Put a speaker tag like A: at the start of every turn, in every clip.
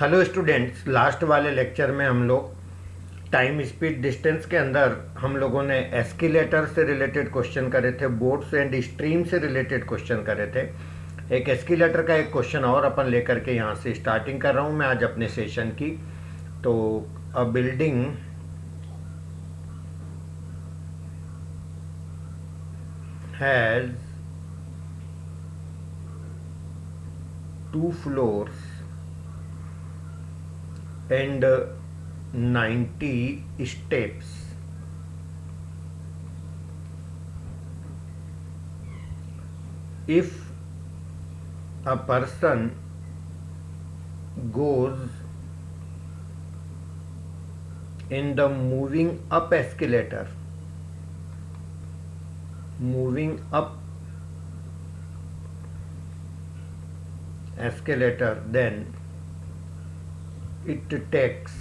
A: Hello students, last वाले lecture में हम लोग टाइम स्पीड डिस्टेंस के अंदर हम लोगों ने एस्केलेटर से रिलेटेड क्वेश्चन करे थे, बोट्स एंड स्ट्रीम से रिलेटेड क्वेश्चन करे थे। एक एस्केलेटर का एक क्वेश्चन और अपन लेकर के यहाँ से स्टार्टिंग कर रहा हूँ मैं आज अपने सेशन की। तो अ building has 2 floors and 90 steps. If a person goes in the moving up escalator, then it takes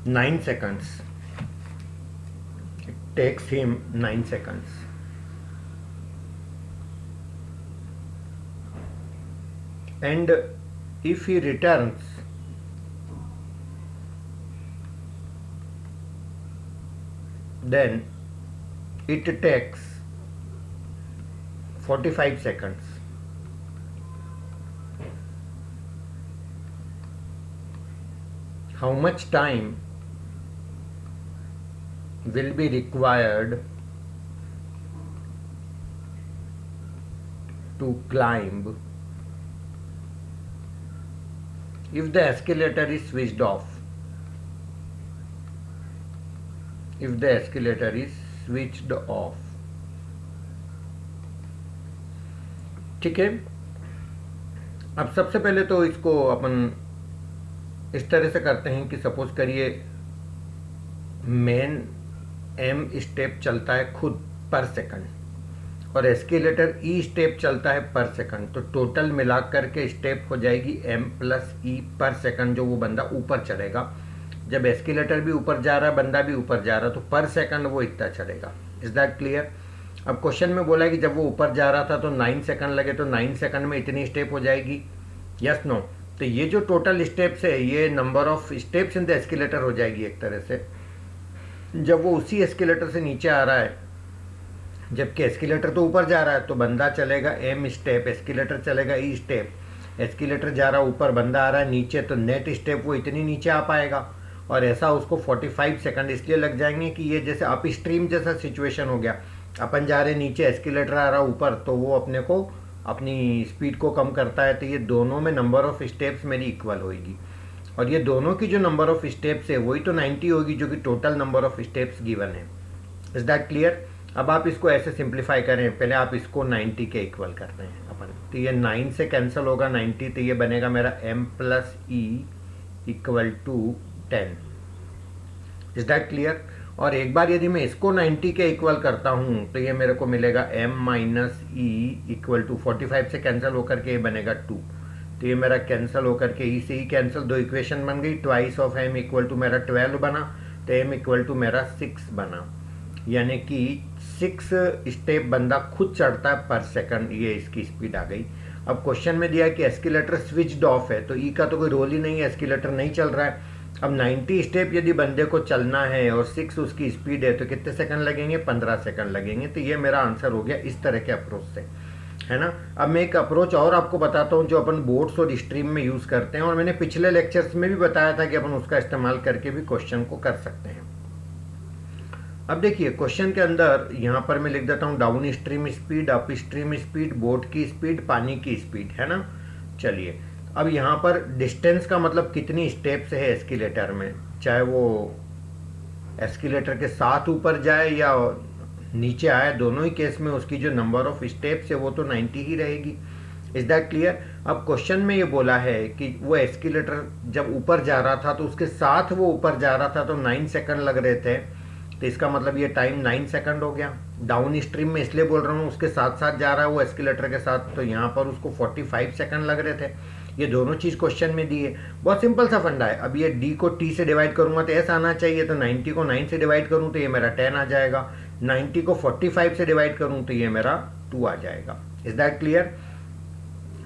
A: 9 seconds. It takes him 9 seconds. And if he returns then it takes 45 seconds. How much time will be required to climb if the escalator is switched off? ठीक है। अब सबसे पहले तो इसको अपन इस तरह से करते हैं कि सपोज करिए मेन m स्टेप चलता है खुद पर सेकंड और एस्केलेटर e स्टेप चलता है पर सेकंड, तो टोटल मिला करके स्टेप हो जाएगी m प्लस e पर सेकंड, जो वो बंदा ऊपर चढ़ेगा। जब एस्केलेटर भी ऊपर जा रहा है, बंदा भी ऊपर जा रहा है, तो पर सेकंड वो इतना चढ़ेगा। Is that clear? अब क्वेश्चन में बोला है कि जब वो ऊपर जा रहा था तो 9 सेकंड लगे, तो 9 सेकंड में इतनी स्टेप हो जाएगी, यस नो? तो ये जो टोटल स्टेप्स है ये number of steps in the escalator हो जाएगी एक तरह से। जब वो उसी एस्केलेटर से नीचे आ रहा है, जबकि एस्केलेटर तो ऊपर जा रहा है, तो बंदा चलेगा m स्टेप, एस्केलेटर चलेगा e स्टेप। एस्केलेटर जा रहा है ऊपर, बंदा आ रहा है नीचे, तो नेट स्टेप वो इतनी नीचे आ पाएगा। और ऐसा उसको 45 सेकंड इसलिए लग जाएंगे कि ये जैसे अप स्ट्रीम जैसा सिचुएशन हो गया। अपन जा रहे नीचे, एस्केलेटर आ रहा ऊपर, तो वो अपने को अपनी स्पीड को कम करता है। तो ये दोनों में नंबर ऑफ स्टेप्स मेरी इक्वल होगी, और ये दोनों की जो नंबर ऑफ स्टेप्स है वही तो 90 होगी, जो कि total number of steps given है। Is that clear? अब आप इसको ऐसे सिंप्लीफाई करें, पहले आप इसको 90 के इक्वल करते हैं अपन, तो ये 9 से कैंसिल होगा 90, तो ये बनेगा मेरा m plus e equal to 10। Is that clear? और एक बार यदि मैं इसको 90 के इक्वल करता हूँ तो ये मेरे को मिलेगा m minus e equal to 45 से कैंसिल होकर के ये बनेगा 2, तो ये मेरा कैंसिल होकर के ई से ही कैंसिल, दो इक्वेशन बन गई। Twice of m equal to मेरा 12 बना, तो m इक्वल टू मेरा 6 बना, यानी कि 6 स्टेप बंदा खुद चढ़ता है पर सेकंड, ये इसकी स्पीड आ गई। अब क्वेश्चन में दिया कि एस्केलेटर स्विच्ड ऑफ है, तो ई का तो कोई रोल ही नहीं है, एस्केलेटर नहीं चल रहा है। अब 90 स्टेप यदि बंदे को चलना है और 6 उसकी स्पीड है, तो कितने सेकंड लगेंगे? 15 सेकंड लगेंगे। तो ये मेरा आंसर हो गया इस तरह के अप्रोच से, है ना। अब मैं एक अप्रोच और आपको बताता हूँ जो अपन बोट्स और स्ट्रीम में यूज़ करते हैं, और मैंने पिछले लेक्चर्स में भी बताया था कि अपन उसका इस्तेमाल करके भी क्वेश्चन को कर सकते हैं। अब देखिए क्वेश्चन के अंदर यहाँ पर मैं लिख देता हूँ down stream speed, up stream speed, boat की स्पीड, पानी की स्पीड, है ना। चलिए अब यहाँ पर डिस्टेंस का मतलब कितनी स्टेप्स है एस्केलेटर में, चाहे वो एस्केलेटर के साथ ऊपर जाए या नीचे आए, दोनों ही केस में उसकी जो नंबर ऑफ स्टेप्स है वो तो 90 ही रहेगी। Is that clear? अब क्वेश्चन में ये बोला है कि वो एस्केलेटर जब ऊपर जा रहा था तो उसके साथ वो ऊपर जा रहा था, तो 9 सेकंड लग रहे थे। तो इसका मतलब ये टाइम 9 सेकंड हो गया। डाउन स्ट्रीम में इसलिए बोल रहा हूँ उसके साथ साथ जा रहा है वो एस्केलेटर के साथ, तो यहाँ पर उसको 45 सेकंड लग रहे थे। ये दोनों चीज़ क्वेश्चन में दी है। बहुत सिंपल सा फंडा है। अब ये डी को टी से डिवाइड करूँगा तो ऐसा आना चाहिए, तो 90 को 9 से डिवाइड करूँ तो ये मेरा 10 आ जाएगा, 90 को 45 से डिवाइड करूँ तो ये मेरा 2 आ जाएगा। Is that clear?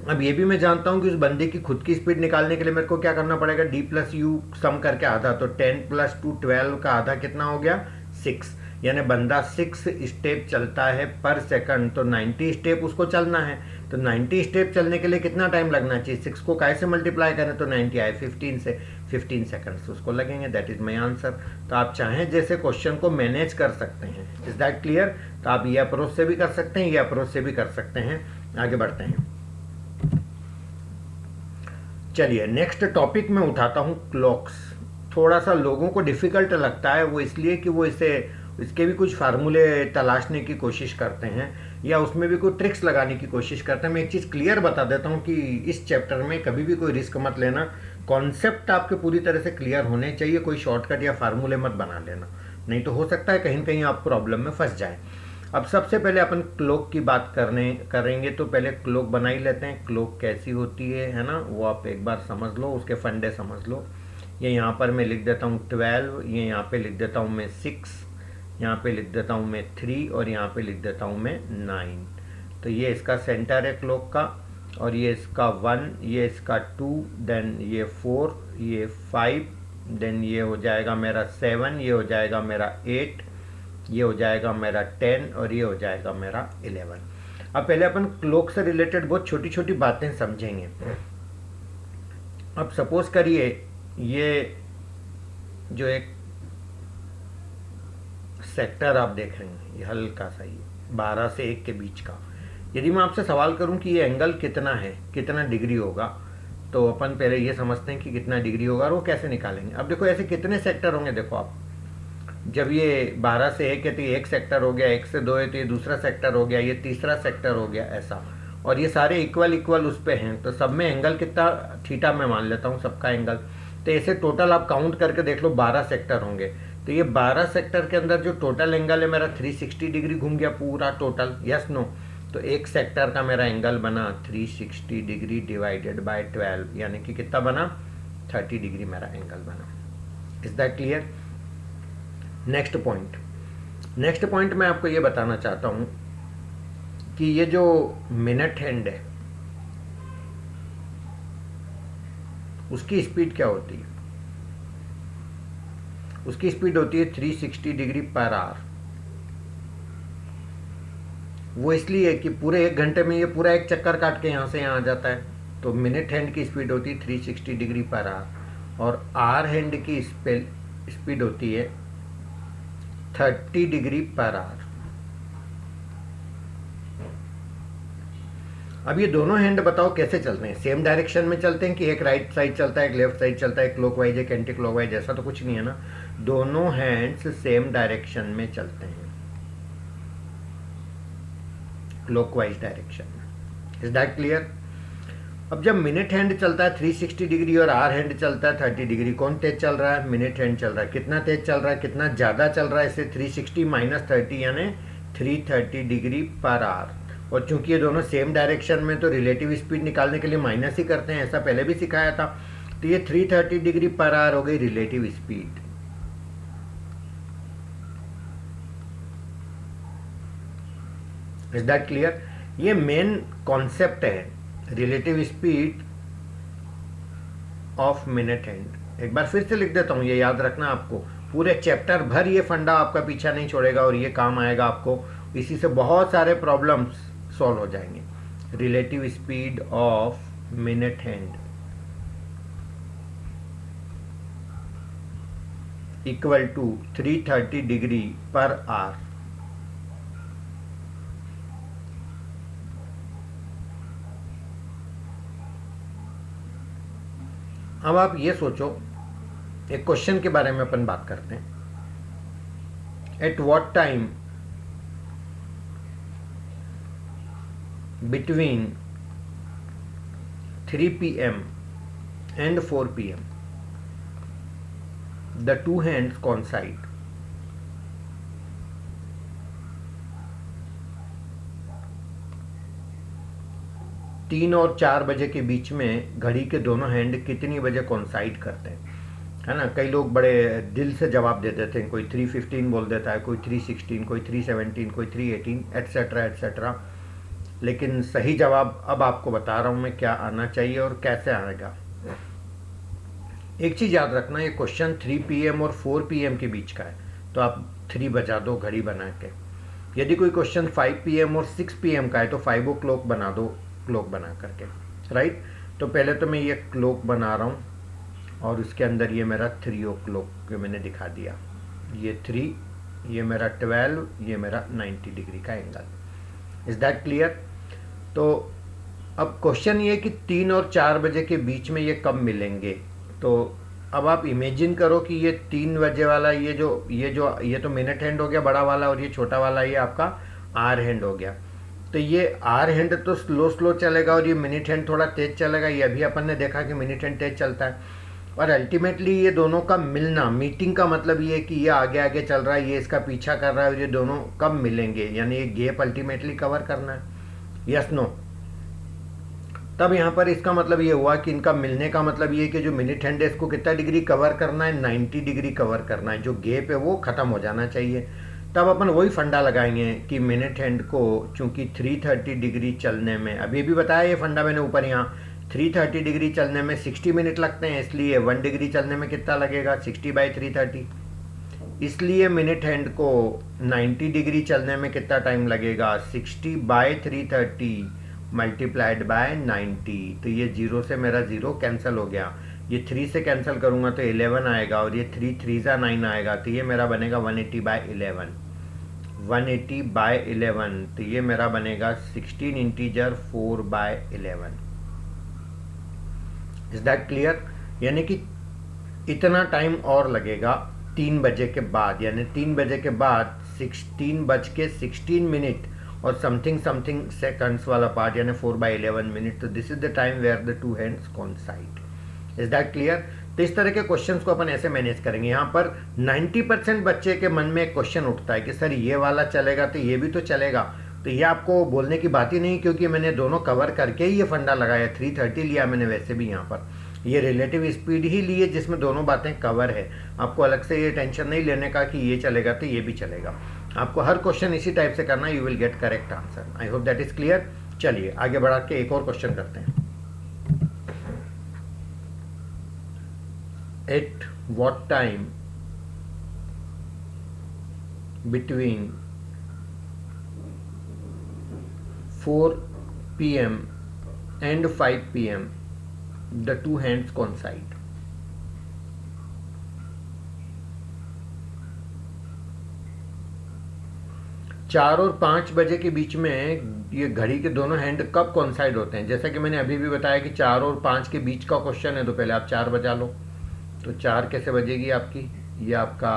A: अब ये भी मैं जानता हूँ कि उस बंदे की खुद की स्पीड निकालने के लिए मेरे को क्या करना पड़ेगा, डी प्लस यू सम करके आधा, तो 10 + 2 12 का आधा कितना हो गया 6, यानी बंदा 6 स्टेप चलता है पर सेकंड, तो 90 स्टेप उसको चलना है। तो 90 स्टेप चलने के लिए कितना टाइम लगना चाहिए, 6 को काय से मल्टीप्लाई करें तो 90 आए 15 से, 15 सेकंड्स उसको लगेंगे। That is my answer. तो आप चाहें जैसे क्वेश्चन को मैनेज कर सकते हैं। Is that clear? तो आप ये अप्रोच से भी कर सकते हैं, ये अप्रोच से भी कर सकते हैं। आगे बढ़ते हैं। चलिए नेक्स्ट टॉपिक में उठाता हूँ क्लॉक्स। थोड़ा सा लोगों को डिफ़िकल्ट लगता है, वो इसलिए कि वो इसके भी कुछ फार्मूले तलाशने की कोशिश करते हैं या उसमें भी कोई ट्रिक्स लगाने की कोशिश करते हैं। मैं एक चीज़ क्लियर बता देता हूँ कि इस चैप्टर में कभी भी कोई रिस्क मत लेना, कॉन्सेप्ट आपके पूरी तरह से क्लियर होने चाहिए, कोई शॉर्टकट या फार्मूले मत बना लेना, नहीं तो हो सकता है कहीं कहीं आप प्रॉब्लम में फंस जाएं। अब सबसे पहले अपन क्लॉक की बात करेंगे, तो पहले क्लॉक बना ही लेते हैं। क्लॉक कैसी होती है ना, वो आप एक बार समझ लो, उसके फंडे समझ लो। ये यहाँ पर मैं लिख देता हूँ 12, ये यहाँ पे लिख देता हूँ मैं 6, यहाँ पे लिख देता हूँ मैं 3 और यहाँ पे लिख देता हूँ मैं 9। तो ये इसका सेंटर है क्लॉक का, और ये इसका 1, ये इसका 2, देन ये 4, ये 5, देन ये हो जाएगा मेरा 7, ये हो जाएगा मेरा 8, ये हो जाएगा मेरा 10 और ये हो जाएगा मेरा 11। अब पहले अपन क्लॉक से रिलेटेड बहुत छोटी छोटी बातें समझेंगे। अब सपोज करिए ये जो एक सेक्टर आप देख रहे हैं, ये हल्का सा ही 12 से 1 के बीच का, यदि मैं आपसे सवाल करूं कि ये एंगल कितना है, कितना डिग्री होगा, तो अपन पहले ये समझते हैं कि कितना डिग्री होगा और वो कैसे निकालेंगे। अब देखो ऐसे कितने सेक्टर होंगे, देखो आप जब ये 12 से 1 है तो ये एक सेक्टर हो गया, 1 से 2 है तो ये दूसरा सेक्टर हो गया, ये तीसरा सेक्टर हो गया, ऐसा। और ये सारे इक्वल उस पे हैं, तो सब में एंगल कितना थीटा में मान लेता हूँ सबका एंगल। तो ऐसे टोटल आप काउंट करके देख लो 12 सेक्टर होंगे। तो ये 12 सेक्टर के अंदर जो टोटल एंगल है मेरा 360 डिग्री घूम गया पूरा टोटल, यस नो? तो एक सेक्टर का मेरा एंगल बना 360 डिग्री डिवाइडेड बाय 12, यानी कि कितना बना 30 डिग्री मेरा एंगल बना। Is that clear? Next point मैं आपको ये बताना चाहता हूं कि ये जो मिनट हैंड है उसकी स्पीड क्या होती है? उसकी स्पीड होती है 360 डिग्री पर आवर। वो इसलिए कि पूरे 1 घंटे में ये पूरा एक चक्कर काट के यहाँ से यहाँ आ जाता है। तो मिनट हैंड की स्पीड होती है 360 डिग्री पर आवर, और आवर हैंड की स्पीड होती है 30 डिग्री पर आवर। अब ये दोनों हैंड बताओ कैसे चलते हैं? सेम डायरेक्शन में चलते हैं कि एक राइट साइड चलता है, एक लेफ्ट साइड चलता है, क्लॉकवाइज एक एंटी क्लॉकवाइज, ऐसा तो कुछ नहीं है ना। दोनों हैंड्स सेम डायरेक्शन में चलते हैं, क्लॉकवाइज डायरेक्शन में। Is that clear? अब जब मिनट हैंड चलता है 360 डिग्री और आवर हैंड चलता है 30 डिग्री, कौन तेज चल रहा है? मिनट हैंड चल रहा है। कितना तेज चल रहा है, कितना ज़्यादा चल रहा है? इससे 360 - 30 यानी 330 डिग्री पर आवर। और चूंकि ये दोनों सेम डायरेक्शन में, तो रिलेटिव स्पीड निकालने के लिए माइनस ही करते हैं, ऐसा पहले भी सिखाया था। तो ये 330 डिग्री पर आवर हो गई relative speed. Is that clear? ये मेन कॉन्सेप्ट है, relative speed of minute hand. एक बार फिर से लिख देता हूँ, ये याद रखना आपको, पूरे चैप्टर भर ये फंडा आपका पीछा नहीं छोड़ेगा और ये काम आएगा आपको। इसी से बहुत सारे प्रॉब्लम्स सॉल्व हो जाएंगे। Relative speed of minute hand equal to 330 degree per hour. अब आप ये सोचो, एक क्वेश्चन के बारे में अपन बात करते हैं। At what time between 3 PM and 4 PM the two hands coincide? 3 और 4 बजे के बीच में घड़ी के दोनों हैंड कितनी बजे कोइंसाइड करते हैं, है ना। कई लोग बड़े दिल से जवाब दे देते हैं, कोई 3:15 बोल देता है, कोई 3:16, कोई 3:17, कोई 3:18, एट्सेट्रा एट्सेट्रा। लेकिन सही जवाब अब आपको बता रहा हूँ मैं क्या आना चाहिए और कैसे आएगा। एक चीज़ याद रखना, ये क्वेश्चन 3 PM और 4 PM के बीच का है, तो आप 3 बजा दो घड़ी बना के। यदि कोई क्वेश्चन 5 PM और 6 PM का है तो 5 o'clock बना दो क्लॉक बना करके, राइट। तो पहले तो मैं ये क्लॉक बना रहा हूँ और उसके अंदर ये मेरा 3 o'clock मैंने दिखा दिया, ये 3, ये मेरा 12, ये मेरा 90 डिग्री का एंगल। Is that clear? तो अब क्वेश्चन ये कि 3 और 4 बजे के बीच में ये कब मिलेंगे। तो अब आप इमेजिन करो कि ये 3 बजे वाला ये तो मिनट हैंड हो गया बड़ा वाला, और ये छोटा वाला ये आपका आर हैंड हो गया। तो ये आर हैंड तो स्लो चलेगा और ये मिनट हैंड थोड़ा तेज चलेगा। ये अभी अपन ने देखा कि मिनट हैंड तेज चलता है। और अल्टीमेटली ये दोनों का मिलना, मीटिंग का मतलब ये है कि ये आगे आगे चल रहा है, ये इसका पीछा कर रहा है, और ये दोनों कब मिलेंगे, यानी ये गैप अल्टीमेटली कवर करना है। Yes no? तब यहाँ पर इसका मतलब ये हुआ कि इनका मिलने का मतलब ये कि जो मिनट हैंड है इसको कितना डिग्री कवर करना है, 90 डिग्री कवर करना है। जो गैप है वो ख़त्म हो जाना चाहिए। तब अपन वही फंडा लगाएंगे कि मिनट हैंड को चूंकि 330 डिग्री चलने में, अभी भी बताया ये फंडा मैंने ऊपर, यहाँ 330 डिग्री चलने में 60 मिनट लगते हैं, इसलिए 1 डिग्री चलने में कितना लगेगा, 60/330। इसलिए मिनट हैंड को 90 डिग्री चलने में कितना टाइम लगेगा, 60/330 मल्टीप्लाइड बाय 90। तो ये 0 से मेरा 0 कैंसिल हो गया, ये 3 से कैंसिल करूँगा तो 11 आएगा, और ये 3 3 9 आएगा, तो ये मेरा बनेगा 180/11। 180/11, तो ये मेरा बनेगा 16 इंटीजर 4/11। Is that clear? यानी कि इतना टाइम और लगेगा 3 बजे के बाद, यानी 3 बजे के बाद 16:16 मिनट और समथिंग सेकंड्स वाला पार्ट, यानी 4/11 मिनट। तो this is the time where the two hands coincide. Is that clear? तो इस तरह के क्वेश्चंस को अपन ऐसे मैनेज करेंगे। यहाँ पर 90% बच्चे के मन में एक क्वेश्चन उठता है कि सर ये वाला चलेगा तो ये भी तो चलेगा। तो ये आपको बोलने की बात ही नहीं, क्योंकि मैंने दोनों कवर करके ही ये फंडा लगाया। 330 लिया मैंने, वैसे भी यहाँ पर ये रिलेटिव स्पीड ही लिए जिसमें दोनों बातें कवर है। आपको अलग से ये टेंशन नहीं लेने का कि ये चलेगा तो ये भी चलेगा। आपको हर क्वेश्चन इसी टाइप से करना, you will get correct answer. I hope that is clear. चलिए आगे बढ़ा के एक और क्वेश्चन करते हैं। At what time between 4 PM and 5 PM the two hands coincide? चार और 5 बजे के बीच में ये घड़ी के दोनों हैंड कब कोइंसाइड होते हैं? जैसा कि मैंने अभी भी बताया कि 4 और 5 के बीच का क्वेश्चन है, तो पहले आप 4 बजा लो। तो 4 कैसे बजेगी आपकी, ये आपका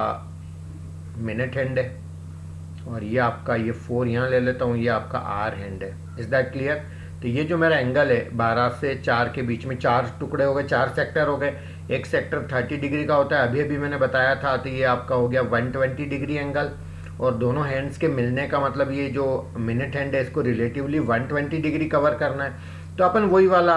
A: मिनट हैंड है, और ये आपका ये 4 यहाँ ले लेता हूँ, ये आपका आर हैंड है। Is that clear? तो ये जो मेरा एंगल है 12 से 4 के बीच में 4 टुकड़े हो गए, 4 सेक्टर हो गए। एक सेक्टर 30 डिग्री का होता है, अभी अभी मैंने बताया था। तो ये आपका हो गया 120 डिग्री एंगल, और दोनों हैंड्स के मिलने का मतलब ये जो मिनट हैंड है इसको रिलेटिवली 120 डिग्री कवर करना है। तो अपन वही वाला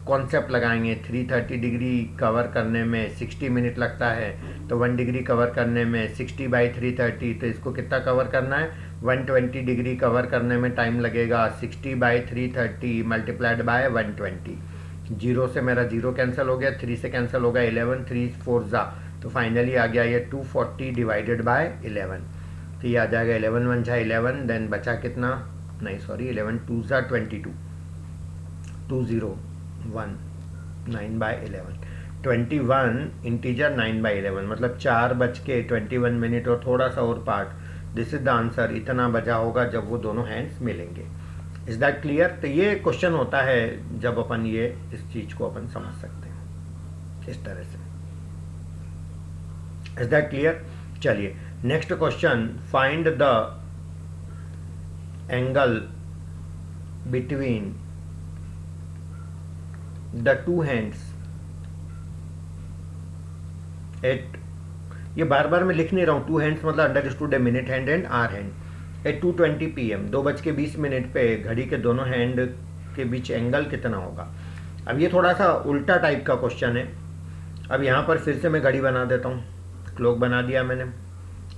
A: कॉन्सेप्ट लगाएंगे। 330 डिग्री कवर करने में 60 मिनट लगता है, तो 1 डिग्री कवर करने में 60/330, तो इसको कितना कवर करना है, 120 डिग्री कवर करने में टाइम लगेगा। 60/330 मल्टीप्लाइड बाय 120। 0 से मेरा 0 कैंसिल हो गया, 3 से कैंसिल होगा 11, 3 4 जा, तो फाइनली आ गया ये 240 डिवाइडेड बाय 11। तो ये आ जाएगा 11 1 जा 11, देन बचा कितना, नहीं सॉरी 11 2 जा 22, 201 9/11, 21 इंटीजर 9/11, मतलब 4:21 मिनट और थोड़ा सा और part. This is the answer. इतना बजा होगा जब वो दोनों हैंड्स मिलेंगे। Is that clear? तो ये क्वेश्चन होता है जब अपन ये इस चीज को अपन समझ सकते हैं इस तरह से। Is that clear? चलिए next question, find the angle between the two hands at, ये बार बार मैं लिख नहीं रहा हूँ, टू हैंड्स मतलब अंडरस्टूड है minute hand and hour hand, at 2:20 PM 2:20 पे घड़ी के दोनों हैंड के बीच एंगल कितना होगा। अब ये थोड़ा सा उल्टा टाइप का क्वेश्चन है। अब यहाँ पर फिर से मैं घड़ी बना देता हूँ, क्लॉक बना दिया मैंने।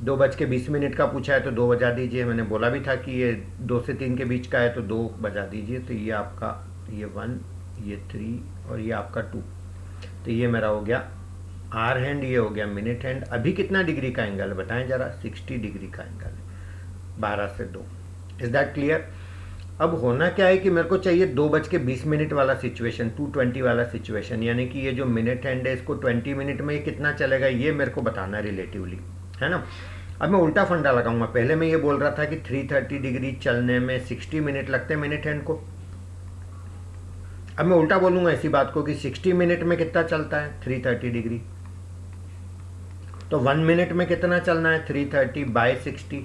A: 2:20 का पूछा है तो 2 बजा दीजिए। मैंने बोला भी था कि ये 2 से 3 के बीच का है तो 2 बजा दीजिए। तो ये आपका ये 1, ये 3 और ये आपका 2। तो ये मेरा हो गया आर हैंड, ये हो गया मिनट हैंड। अभी कितना डिग्री का एंगल है बताएं जरा। 60 डिग्री का एंगल है 12 से 2। Is that clear. अब होना क्या है कि मेरे को चाहिए 2:20 वाला सिचुएशन, 2:20 वाला सिचुएशन, यानी कि ये जो मिनट हैंड है इसको 20 मिनट में ये कितना चलेगा ये मेरे को बताना है रिलेटिवली, है ना। अब मैं उल्टा फंडा लगाऊंगा। पहले मैं ये बोल रहा था कि 330 डिग्री चलने में 60 मिनट लगते हैं मिनट हैंड को। अब मैं उल्टा बोलूंगा इसी बात को कि 60 मिनट में कितना चलता है 330 डिग्री। तो 1 मिनट में कितना चलना है 330/60।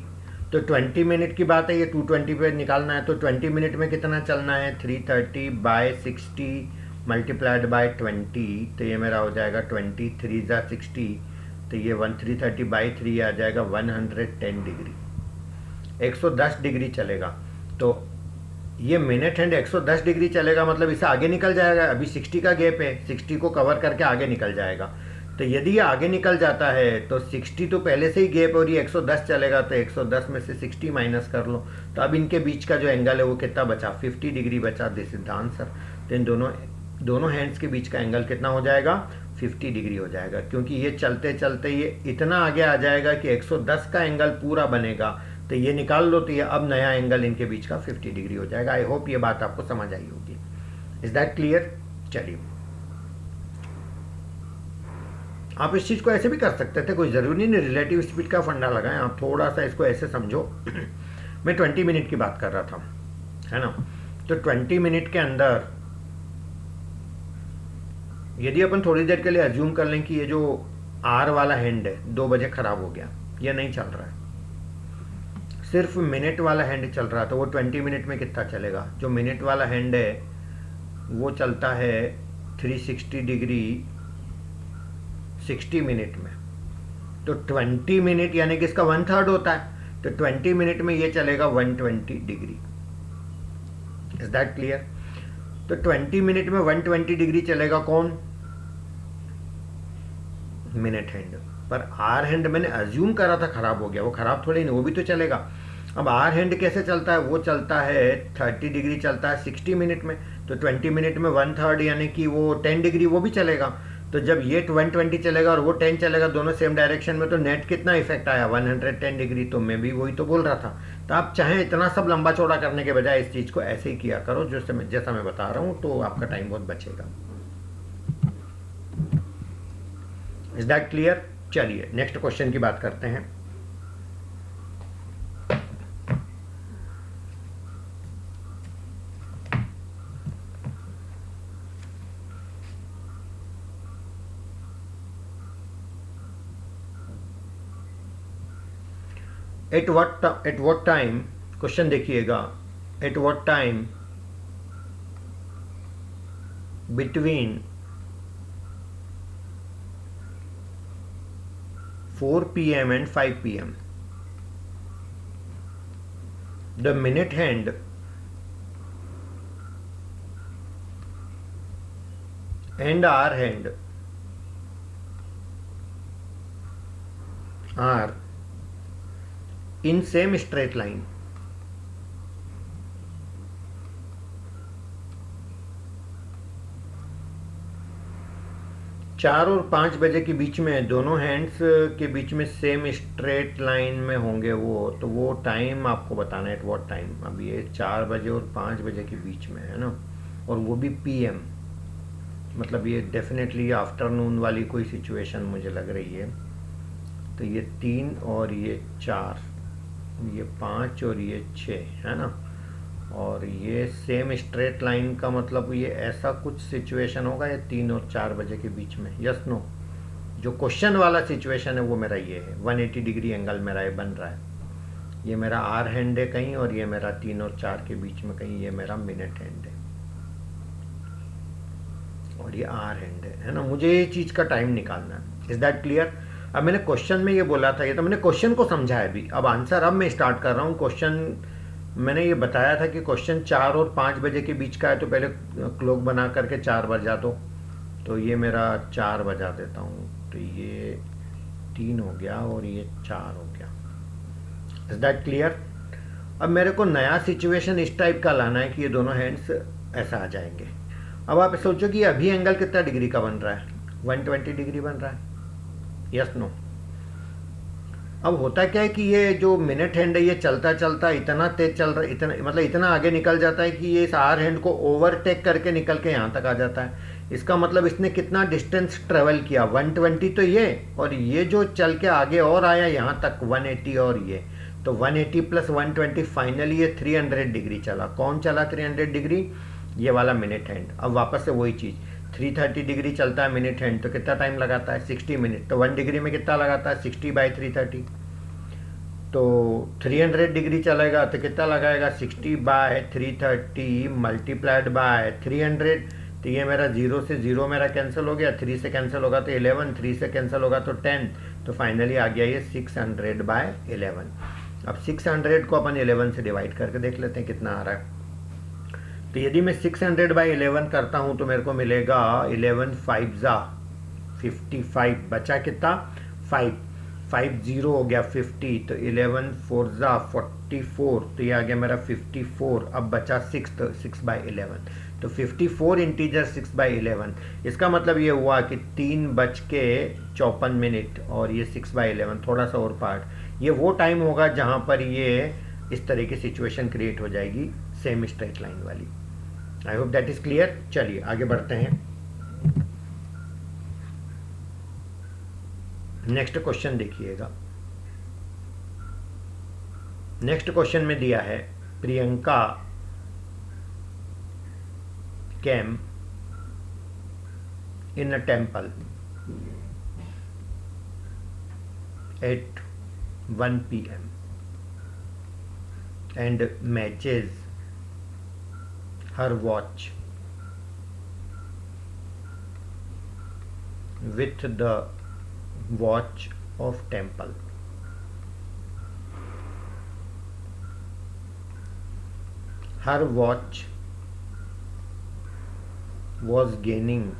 A: तो 20 मिनट की बात है, ये 220 पे निकालना है। तो 20 मिनट में कितना चलना है 330/60 मल्टीप्लाइड बाय 20। तो ये मेरा हो जाएगा 20, 3 × 60। तो ये 330/3 आ जाएगा 110 डिग्री, 110 डिग्री चलेगा। तो ये मिनट हैंड 110 डिग्री चलेगा, मतलब इसे आगे निकल जाएगा। अभी 60 का गैप है, 60 को कवर करके आगे निकल जाएगा। तो यदि ये आगे निकल जाता है तो 60 तो पहले से ही गैप और ये 110 चलेगा, तो 110 में से 60 माइनस कर लो। तो अब इनके बीच का जो एंगल है वो कितना बचा 50 डिग्री बचा। This is the answer. तो इन दोनों हैंड्स के बीच का एंगल कितना हो जाएगा 50 डिग्री हो जाएगा, क्योंकि ये चलते चलते ये इतना आगे आ जाएगा कि 110 का एंगल पूरा बनेगा। तो ये निकाल लो तो ये अब नया एंगल इनके बीच का 50 डिग्री हो जाएगा। आई होप ये बात आपको समझ आई होगी। Is that clear. चलिए, आप इस चीज़ को ऐसे भी कर सकते थे, कोई ज़रूरी नहीं रिलेटिव स्पीड का फंडा लगाएं। आप थोड़ा सा इसको ऐसे समझो। मैं 20 मिनट की बात कर रहा था, है ना। तो 20 मिनट के अंदर यदि अपन थोड़ी देर के लिए अज्यूम कर लें कि ये जो आर वाला हैंड है 2 बजे ख़राब हो गया, ये नहीं चल रहा है, सिर्फ मिनट वाला हैंड चल रहा, तो वो 20 मिनट में कितना चलेगा। जो मिनट वाला हैंड है वो चलता है 360 डिग्री 60 मिनट में। तो 20 मिनट यानी कि इसका 1/3 होता है। तो 20 मिनट में ये चलेगा 120 डिग्री। Is that clear. तो 20 मिनट में 120 डिग्री चलेगा कौन, मिनट हैंड। पर आर हैंड मैंने अज्यूम करा था खराब हो गया, वो खराब थोड़ी नहीं, वो भी तो चलेगा। अब आर हैंड कैसे चलता है, वो चलता है 30 डिग्री चलता है 60 मिनट में। तो 20 मिनट में 1/3 यानी कि वो 10 डिग्री वो भी चलेगा। तो जब ये 120 चलेगा और वो 10 चलेगा, दोनों सेम डायरेक्शन में, तो नेट कितना इफेक्ट आया 110 डिग्री। तो मैं भी वही तो बोल रहा था। तो आप चाहें इतना सब लंबा चौड़ा करने के बजाय इस चीज़ को ऐसे ही किया करो जैसा मैं बता रहा हूँ, तो आपका टाइम बहुत बचेगा। Is that clear. चलिए नेक्स्ट क्वेश्चन की बात करते हैं। एट what टाइम, क्वेश्चन देखिएगा, at what time between 4 PM and 5 PM the minute hand and hour hand are in same straight line। 4 और 5 बजे के बीच में दोनों हैंड्स के बीच में सेम स्ट्रेट लाइन में होंगे वो, तो वो टाइम आपको बताना है एट व्हाट टाइम। अब ये 4 बजे और 5 बजे के बीच में है ना, और वो भी PM, मतलब ये डेफिनेटली आफ्टरनून वाली कोई सिचुएशन मुझे लग रही है। तो ये 3 और ये 4, ये 5 और ये 6 है ना, और ये सेम स्ट्रेट लाइन का मतलब ये ऐसा कुछ सिचुएशन होगा ये 3 और 4 बजे के बीच में। यस नो, जो क्वेश्चन वाला सिचुएशन है वो मेरा ये है, 180 डिग्री एंगल मेरा ये बन रहा है। ये मेरा आर हैंड है कहीं, और ये मेरा 3 और 4 के बीच में कहीं ये मेरा मिनट हैंड है, और ये आर हैंड है ना। मुझे ये चीज़ का टाइम निकालना है। Is that clear. अब मैंने क्वेश्चन में ये बोला था, ये तो मैंने क्वेश्चन को समझा है अभी। अब आंसर अब मैं स्टार्ट कर रहा हूँ। क्वेश्चन मैंने ये बताया था कि क्वेश्चन 4 और 5 बजे के बीच का है, तो पहले क्लॉक बना करके 4 बजा दो। तो ये मेरा 4 बजा देता हूँ, तो ये 3 हो गया और ये 4 हो गया। Is that clear? अब मेरे को नया सिचुएशन इस टाइप का लाना है कि ये दोनों हैंड्स ऐसा आ जाएंगे। अब आप सोचो कि अभी एंगल कितना डिग्री का बन रहा है? 120 डिग्री बन रहा है। Yes no? अब होता क्या है कि ये जो मिनट हैंड है ये चलता चलता इतना तेज चल रहा है, इतना मतलब इतना आगे निकल जाता है कि ये इस आर हैंड को ओवरटेक करके निकल के यहाँ तक आ जाता है। इसका मतलब इसने कितना डिस्टेंस ट्रेवल किया? 120 तो ये, और ये जो चल के आगे और आया यहाँ तक 180, और ये तो 180 प्लस 120 फाइनली ये 300 डिग्री चला। कौन चला 300 डिग्री? ये वाला मिनट हैंड। अब वापस से वही चीज़, 330 डिग्री चलता है मिनट हैंड, तो कितना टाइम लगाता है? 60 मिनट। तो 1 डिग्री में कितना लगाता है? 60/330। तो 300 डिग्री चलेगा तो कितना लगाएगा? 60/330 मल्टीप्लाइड बाय 300। तो ये मेरा 0 से 0 मेरा कैंसिल हो गया, 3 से कैंसिल होगा तो 11, 3 से कैंसिल होगा तो 10, तो फाइनली आ गया ये 600/11। अब 600 को अपन 11 से डिवाइड करके देख लेते हैं कितना आ रहा है। तो यदि मैं 600/11 करता हूँ तो मेरे को मिलेगा 11 5 55, बचा कितना? 5 5 0 हो गया 50, तो 11 4 44, तो ये आ गया मेरा 54। अब बचा 6, तो 6/11, तो 54 इंटीजर 6/11। इसका मतलब ये हुआ कि 3:54 और ये 6/11, थोड़ा सा और पार्ट, ये वो टाइम होगा जहाँ पर ये इस तरह की सिचुएशन क्रिएट हो जाएगी, सेम स्ट्रेट लाइन वाली। I hope that is clear. चलिए आगे बढ़ते हैं। नेक्स्ट क्वेश्चन देखिएगा। नेक्स्ट क्वेश्चन में दिया है Priyanka came in a temple at 1 p.m. and matches her watch with the watch of temple. Her watch was gaining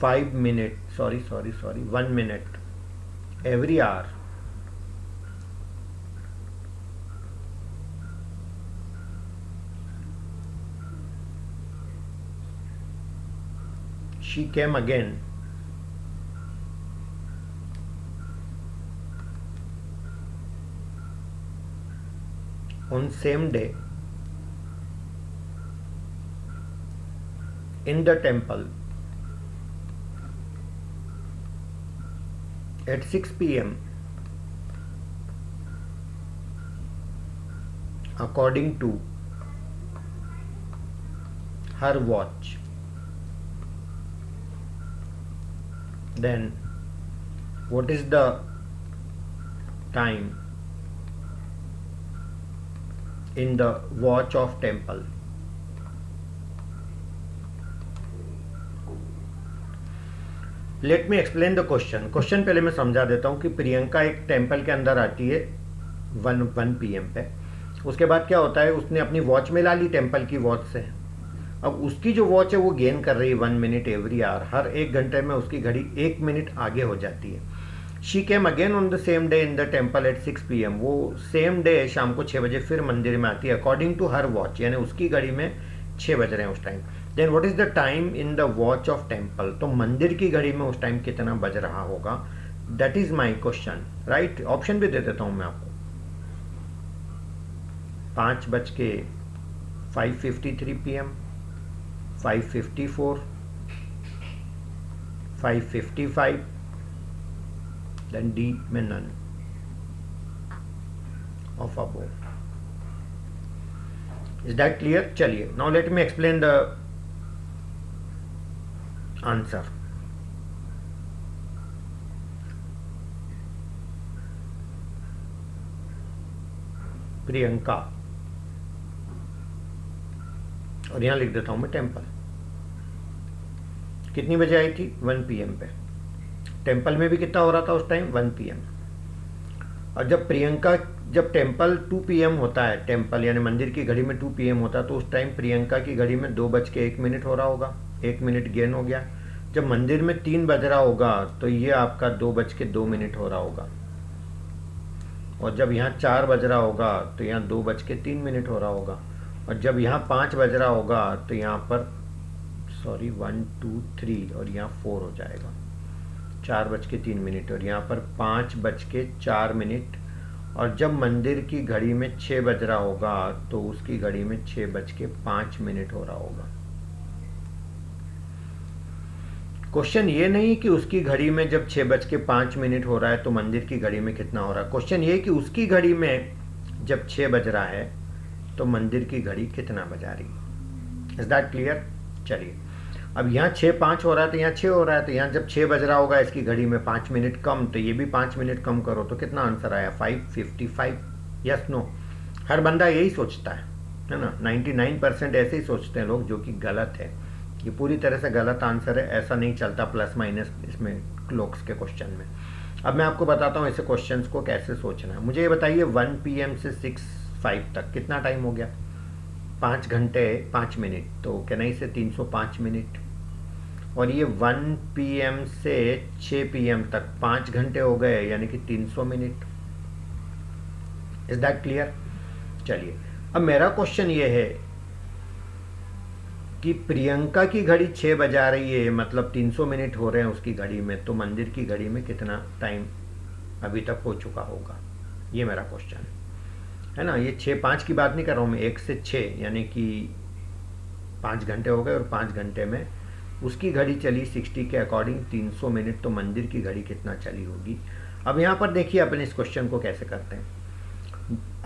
A: 1 minute every hour. She came again on same day in the temple at 6 p.m. according to her watch. Then what is the time in the watch of temple? Let me explain the question. Question पहले मैं समझा देता हूँ कि प्रियंका एक temple के अंदर आती है 1 PM पे। उसके बाद क्या होता है, उसने अपनी वॉच में ला ली टेम्पल की वॉच से। अब उसकी जो वॉच है वो गेन कर रही है 1 मिनट एवरी आवर, हर 1 घंटे में उसकी घड़ी 1 मिनट आगे हो जाती है। She came again on the same day in the temple at 6 PM। वो सेम डे शाम को 6 बजे फिर मंदिर में आती है अकॉर्डिंग टू हर वॉच, यानी उसकी घड़ी में 6 बज रहे हैं उस time. Then what is the time in the watch of temple? तो मंदिर की घड़ी में उस टाइम कितना बज रहा होगा? That is my question, right. Option भी दे देता हूं मैं आपको। 5:553 PM, 5:54, 5:55, देन डी में none of above. Is that clear? चलिए, now let me explain the answer. Priyanka, और यहां लिख देता हूं मैं टेम्पल। कितनी बजे आई थी? 1 PM पे। टेम्पल में भी कितना हो रहा था उस टाइम? 1 PM। और जब टेम्पल 2 PM होता है, टेम्पल यानी मंदिर की घड़ी में 2 PM होता है, तो उस टाइम प्रियंका की घड़ी में 2:01 हो रहा होगा, 1 मिनट गेन हो गया। जब मंदिर में 3 बज रहा होगा तो ये आपका 2:02 हो रहा होगा। और जब यहाँ 4 बज रहा होगा तो यहाँ 2:03 हो रहा होगा। और जब यहाँ 5 बज रहा होगा तो यहाँ पर 1 2 3 और यहाँ 4 हो जाएगा, 4:03 और यहाँ पर 5:04। और जब मंदिर की घड़ी में 6 बज रहा होगा तो उसकी घड़ी में 6:05 हो रहा होगा। क्वेश्चन ये नहीं कि उसकी घड़ी में जब 6:05 हो रहा है तो मंदिर की घड़ी में कितना हो रहा है। क्वेश्चन ये कि उसकी घड़ी में जब 6 बज रहा है तो मंदिर की घड़ी कितना बजा रही है। Is that clear? चलिए, अब यहाँ 6:05 हो रहा है तो यहाँ 6 हो रहा है, तो यहाँ जब 6 बज रहा होगा इसकी घड़ी में 5 मिनट कम, तो ये भी 5 मिनट कम करो तो कितना आंसर आया? 5:55। Yes no? हर बंदा यही सोचता है ना। 99% ऐसे ही सोचते हैं लोग, जो कि गलत है। ये पूरी तरह से गलत आंसर है, ऐसा नहीं चलता प्लस माइनस इसमें क्लोक्स के क्वेश्चन में। अब मैं आपको बताता हूँ ऐसे क्वेश्चंस को कैसे सोचना है। मुझे ये बताइए 1 PM से 6:05 तक कितना टाइम हो गया? 5 घंटे 5 मिनट, तो कैन आई से 305 मिनट। और ये 1 PM से 6 PM तक 5 घंटे हो गए, यानी कि 300 मिनट। Is that clear? चलिए, अब मेरा क्वेश्चन ये है कि प्रियंका की घड़ी 6 बजा रही है, मतलब 300 मिनट हो रहे हैं उसकी घड़ी में, तो मंदिर की घड़ी में कितना टाइम अभी तक हो चुका होगा। ये मेरा क्वेश्चन है ना। ये 6-5 की बात नहीं कर रहा हूँ मैं, 1 से 6 यानी कि 5 घंटे हो गए, और 5 घंटे में उसकी घड़ी चली 60 के अकॉर्डिंग 300 मिनट, तो मंदिर की घड़ी कितना चली होगी। अब यहाँ पर देखिए अपन इस क्वेश्चन को कैसे करते हैं।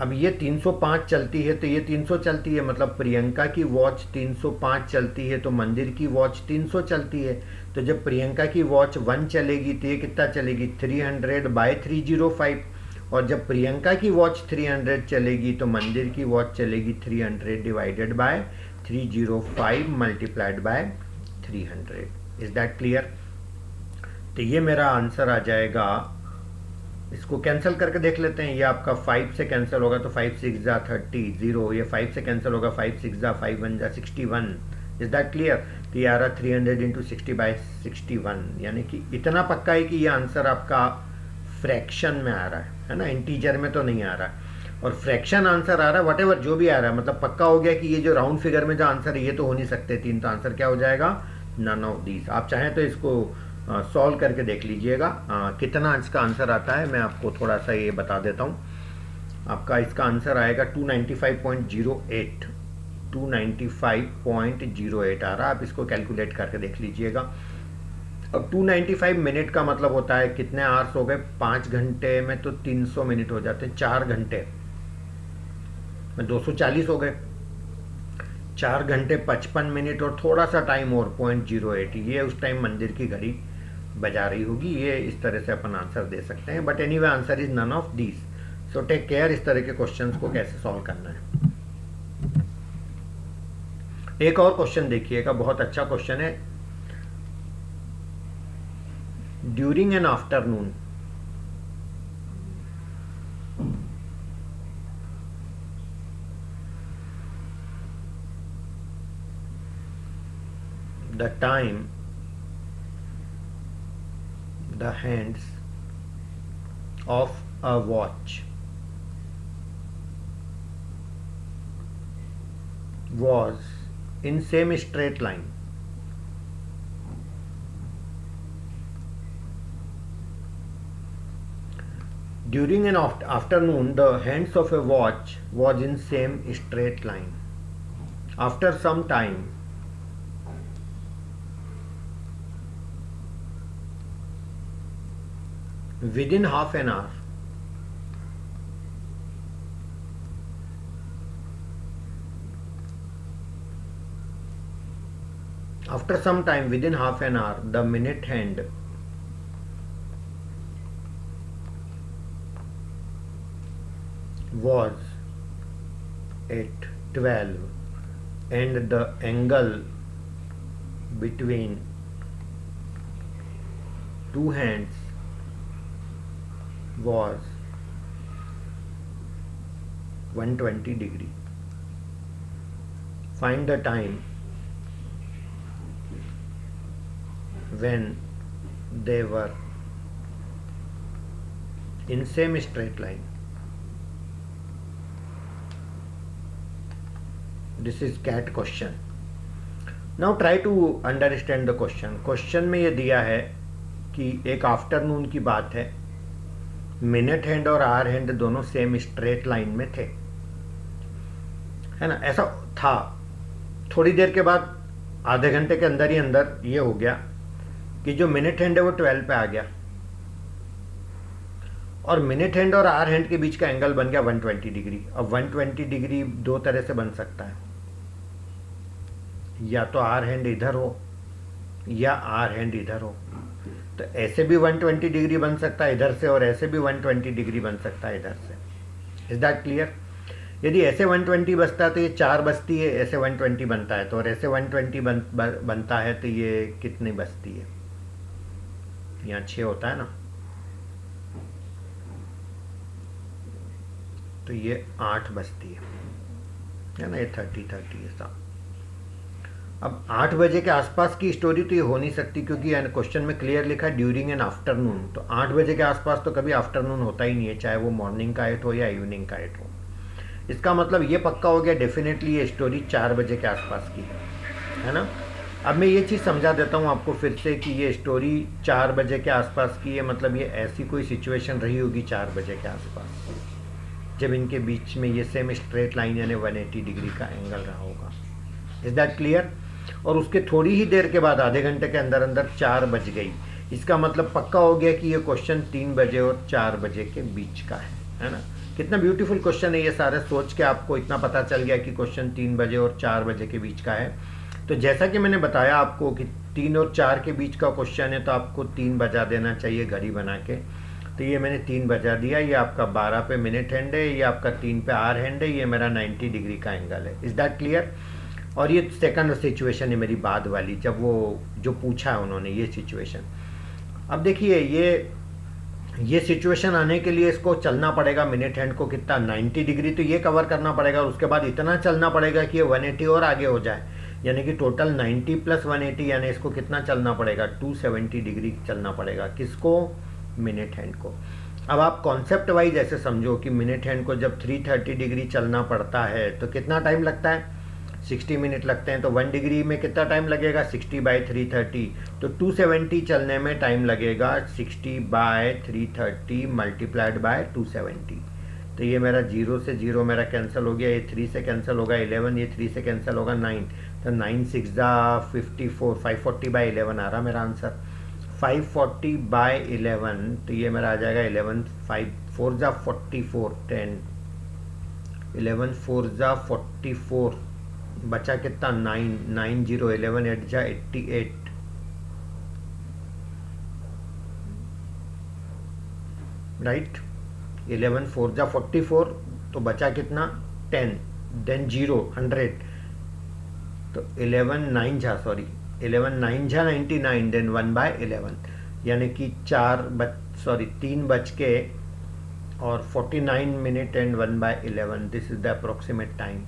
A: अब ये 305 चलती है तो ये 300 चलती है, मतलब प्रियंका की वॉच 305 चलती है तो मंदिर की वॉच 300 चलती है। तो जब प्रियंका की वॉच 1 चलेगी तो ये कितना चलेगी? 300/305। और जब प्रियंका की वॉच 300 चलेगी तो मंदिर की वॉच चलेगी 300/305 multiplied by 300। Is that clear? तो ये मेरा आंसर आ जाएगा। इसको कैंसिल करके देख लेते हैं। ये आपका 5 से कैंसिल होगा तो 5 6 जा 30 0, ये 5 से कैंसिल होगा 5 6 जा 5 1 जा 61। Is that clear? तो ये आ रहा 300 × 60/61, यानी कि इतना पक्का है कि ये आंसर आपका फ्रैक्शन में आ रहा है ना, इंटीजर में तो नहीं आ रहा है। और फ्रैक्शन आंसर आ रहा है, वटेवर जो भी आ रहा है, मतलब पक्का हो गया कि ये जो राउंड फिगर में जो आंसर है ये तो हो नहीं सकते 3, तो आंसर क्या हो जाएगा? None of these. आप चाहें तो इसको सॉल्व करके देख लीजिएगा कितना इसका आंसर आता है। मैं आपको थोड़ा सा ये बता देता हूँ। आपका इसका आंसर आएगा 295.08, 295.08 आ रहा है। आप इसको कैलकुलेट करके देख लीजिएगा। अब 295 मिनट का मतलब होता है कितने आवर्स हो गए? 5 घंटे में तो 300 मिनट हो जाते हैं, 4 घंटे में 240 हो गए, 4 घंटे 55 मिनट और थोड़ा सा टाइम और 0.08, ये उस टाइम मंदिर की घड़ी बजा रही होगी। ये इस तरह से अपन आंसर दे सकते हैं। But anyway answer is none of these. So take care इस तरह के क्वेश्चंस को कैसे सॉल्व करना है। एक और क्वेश्चन देखिएगा, बहुत अच्छा क्वेश्चन है। During an afternoon the time the hands of a watch was in same straight line. During an afternoon, the hands of a watch was in same straight line. After some time, within half an hour, after some time, within half an hour, the minute hand was at 12 and the angle between two hands was 120 degree. Find the time when they were in same straight line. This is CAT question. Now try to understand the question. Question में ये दिया है कि एक afternoon की बात है, minute hand और आवर हैंड दोनों सेम स्ट्रेट लाइन में थे, है ना. ऐसा था. थोड़ी देर के बाद आधे घंटे के अंदर ही अंदर ये हो गया कि जो मिनट हैंड है वो 12 पे आ गया और मिनट हैंड और आवर हैंड के बीच का एंगल बन गया 120 डिग्री. अब 120 डिग्री दो तरह से बन सकता है, या तो आवर हैंड इधर हो या आवर हैंड इधर हो. तो ऐसे भी 120 डिग्री बन सकता है इधर से, और ऐसे भी 120 डिग्री बन सकता है इधर से. Is that clear? यदि ऐसे 120 बचता है तो ये 4 बचती है, ऐसे 120 बनता है तो, और ऐसे 120 बनता है तो ये कितनी बचती है? यहाँ 6 होता है ना, तो ये 8 बचती है ना. ये 30 है साहब. अब 8 बजे के आसपास की स्टोरी तो ये हो नहीं सकती, क्योंकि क्वेश्चन में क्लियर लिखा है ड्यूरिंग एन आफ्टरनून. तो 8 बजे के आसपास तो कभी आफ्टरनून होता ही नहीं है, चाहे वो मॉर्निंग का एट हो या इवनिंग का एट हो. इसका मतलब ये पक्का हो गया डेफिनेटली ये स्टोरी 4 बजे के आसपास की है ना. अब मैं ये चीज़ समझा देता हूँ आपको फिर से कि ये स्टोरी 4 बजे के आसपास की है. मतलब ये ऐसी कोई सिचुएशन रही होगी 4 बजे के आसपास जब इनके बीच में ये सेम स्ट्रेट लाइन यानी 180 डिग्री का एंगल रहा होगा. Is that clear? और उसके थोड़ी ही देर के बाद आधे घंटे के अंदर अंदर 4 बज गई. इसका मतलब पक्का हो गया कि ये क्वेश्चन 3 बजे और 4 बजे के बीच का है ना. कितना ब्यूटीफुल क्वेश्चन है ये. सारे सोच के आपको इतना पता चल गया कि क्वेश्चन 3 बजे और 4 बजे के बीच का है. तो जैसा कि मैंने बताया आपको कि 3 और 4 के बीच का क्वेश्चन है, तो आपको 3 बजा देना चाहिए घड़ी बना के. तो ये मैंने 3 बजा दिया. ये आपका 12 पे मिनट हैंड है, ये आपका 3 पे आवर हैंड है, ये मेरा 90 डिग्री का एंगल है. Is that clear? और ये सेकंड सिचुएशन है मेरी बाद वाली, जब वो जो पूछा है उन्होंने ये सिचुएशन. अब देखिए ये सिचुएशन आने के लिए इसको चलना पड़ेगा मिनट हैंड को कितना 90 डिग्री तो ये कवर करना पड़ेगा, और उसके बाद इतना चलना पड़ेगा कि ये 180 और आगे हो जाए, यानी कि टोटल 90 प्लस 180 यानी इसको कितना चलना पड़ेगा 270 डिग्री चलना पड़ेगा. किसको? मिनट हैंड को. अब आप कॉन्सेप्ट वाइज ऐसे समझो कि मिनट हैंड को जब 330 डिग्री चलना पड़ता है तो कितना टाइम लगता है? 60 मिनट लगते हैं. तो 1 डिग्री में कितना टाइम लगेगा? 60/330. तो 270 चलने में टाइम लगेगा 60/330 मल्टीप्लाइड बाय 270. तो ये मेरा 0 से 0 मेरा कैंसिल हो गया, ये 3 से कैंसिल होगा 11, ये 3 से कैंसिल होगा 9. तो 9 6 54, 540/11 आ रहा मेरा आंसर. 540/11 तो ये मेरा आ जाएगा 11 5 4 44 10 11 4 44 बचा कितना 9 9 0 11 8 जा 88 राइट. 11 4 जा 44 तो बचा कितना 10 देन 0 100 तो 11 9 जा 99 देन 1/11 यानी कि 3 बज के और 49 minute and 1/11. This is the approximate time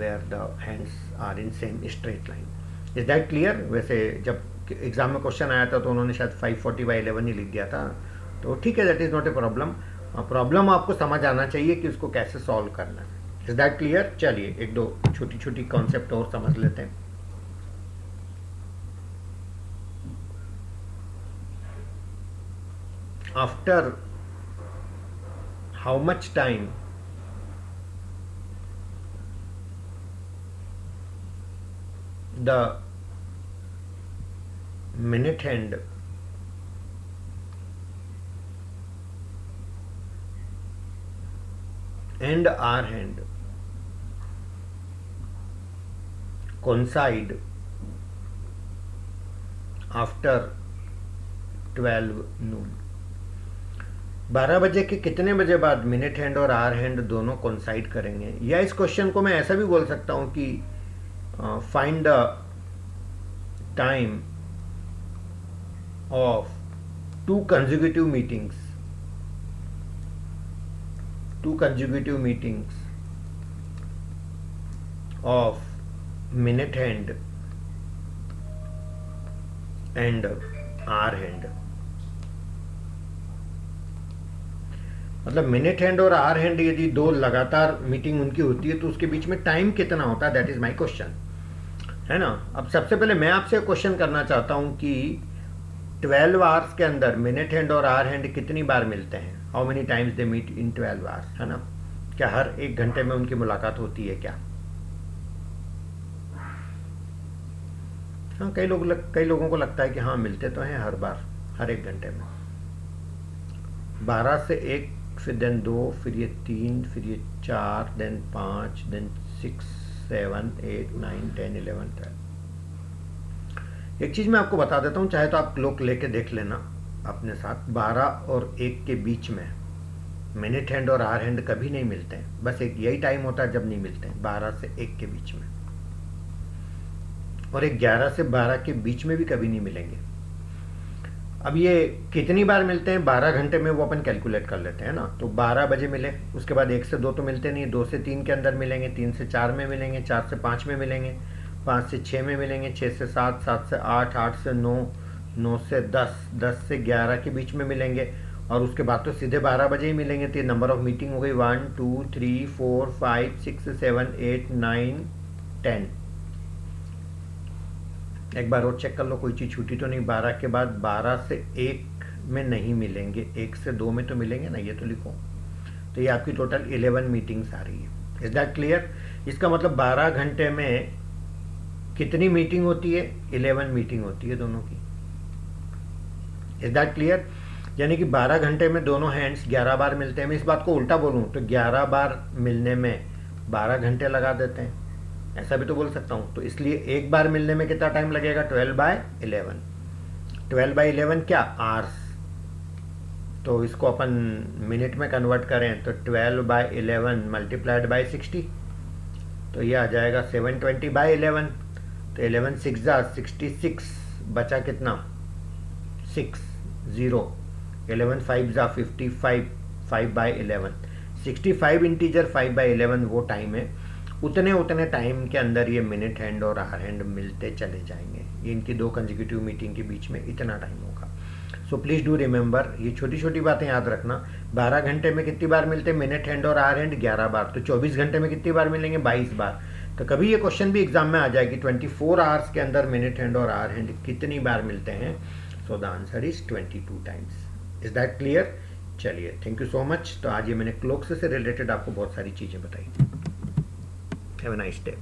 A: where the hands are in same straight line. Is that clear? वैसे जब एग्जाम में क्वेश्चन आया था तो उन्होंने शायद 540/11 ही लिख दिया था, तो ठीक है, that is not a problem. Problem आपको समझ आना चाहिए कि उसको कैसे सॉल्व करना है. Is that clear? चलिए एक दो छोटी छोटी कॉन्सेप्ट और समझ लेते हैं. After how much time the minute hand and hour hand coincide after 12 noon. 12 बजे के कितने बजे बाद मिनट हैंड और आवर हैंड दोनों कोइंसाइड करेंगे? या इस क्वेश्चन को मैं ऐसा भी बोल सकता हूं कि find the time of 2 consecutive meetings of minute hand and hour hand। मतलब मिनट हैंड और आवर हैंड यदि दो लगातार मीटिंग उनकी होती है तो उसके बीच में टाइम कितना होता है, दैट इज माय क्वेश्चन, है ना। अब सबसे पहले मैं आपसे क्वेश्चन करना चाहता हूं कि 12 आवर्स के अंदर मिनट हैंड और आवर हैंड कितनी बार मिलते हैं, how many times they meet in 12 hours, है ना। क्या हर 1 घंटे में उनकी मुलाकात होती है क्या? हाँ, कई लोगों को लगता है कि हाँ मिलते तो हैं हर बार, हर 1 घंटे में। 12 से 1, फिर देन 2, फिर ये 3, फिर ये 4, देन 5, देन 6, 7, 8, 9, 10, 11, 12। एक चीज मैं आपको बता देता हूँ, चाहे तो आप क्लॉक लेके देख लेना अपने साथ। 12 और 1 के बीच में मिनट हैंड और आवर हैंड कभी नहीं मिलते हैं, बस एक यही टाइम होता है जब नहीं मिलते हैं, 12 से 1 के बीच में। और 11 से 12 के बीच में भी कभी नहीं मिलेंगे। अब ये कितनी बार मिलते हैं 12 घंटे में, वो अपन कैलकुलेट कर लेते हैं ना। तो 12 बजे मिले, उसके बाद 1 से 2 तो मिलते नहीं, 2 से 3 के अंदर मिलेंगे, 3 से 4 में मिलेंगे, 4 से 5 में मिलेंगे, 5 से 6 में मिलेंगे, 6 से 7, 7 से 8, 8 से 9, 9 से 10, 10 से 11 के बीच में मिलेंगे। और उसके बाद तो सीधे 12 बजे ही मिलेंगे। तो ये नंबर ऑफ मीटिंग हो गई 1 2 3 4 5 6 7 8 9 10। एक बार और चेक कर लो कोई चीज़ छूटी तो नहीं। 12 के बाद 12 से 1 में नहीं मिलेंगे, 1 से 2 में तो मिलेंगे ना, ये तो लिखो। तो ये आपकी टोटल 11 मीटिंग्स आ रही है। Is that clear? इसका मतलब 12 घंटे में कितनी मीटिंग होती है? 11 मीटिंग होती है दोनों की। Is that clear? यानी कि 12 घंटे में दोनों हैंड्स 11 बार मिलते हैं। मैं इस बात को उल्टा बोलूँ तो 11 बार मिलने में 12 घंटे लगा देते हैं, ऐसा भी तो बोल सकता हूँ। तो इसलिए एक बार मिलने में कितना टाइम लगेगा? 12/11। 12/11 क्या? आवर्स। तो इसको अपन मिनट में कन्वर्ट करें तो 12/11 मल्टीप्लाइड बाय 60, तो ये आ जाएगा 720/11। तो 11 6 जा 66, बचा कितना? 6 0। 11 5 जा 55, 5/11। 65 इंटीजर 5/11 वो टाइम है। उतने टाइम के अंदर ये मिनट हैंड और आवर हैंड मिलते चले जाएंगे। ये इनकी 2 कंसेक्यूटिव मीटिंग के बीच में इतना टाइम होगा। सो प्लीज डू रिमेंबर, ये छोटी छोटी बातें याद रखना। 12 घंटे में कितनी बार मिलते हैं मिनट हैंड और आवर हैंड? 11 बार। तो 24 घंटे में कितनी बार मिलेंगे? 22 बार। तो कभी ये क्वेश्चन भी एग्जाम में आ जाएगी, 24 आवर्स के अंदर मिनट हैंड और आवर हैंड कितनी बार मिलते हैं? So the answer is 22 times. Is that clear? चलिए, थैंक यू सो मच। तो आज ये मैंने क्लॉक्स से रिलेटेड आपको बहुत सारी चीज़ें बताई। Have a nice day.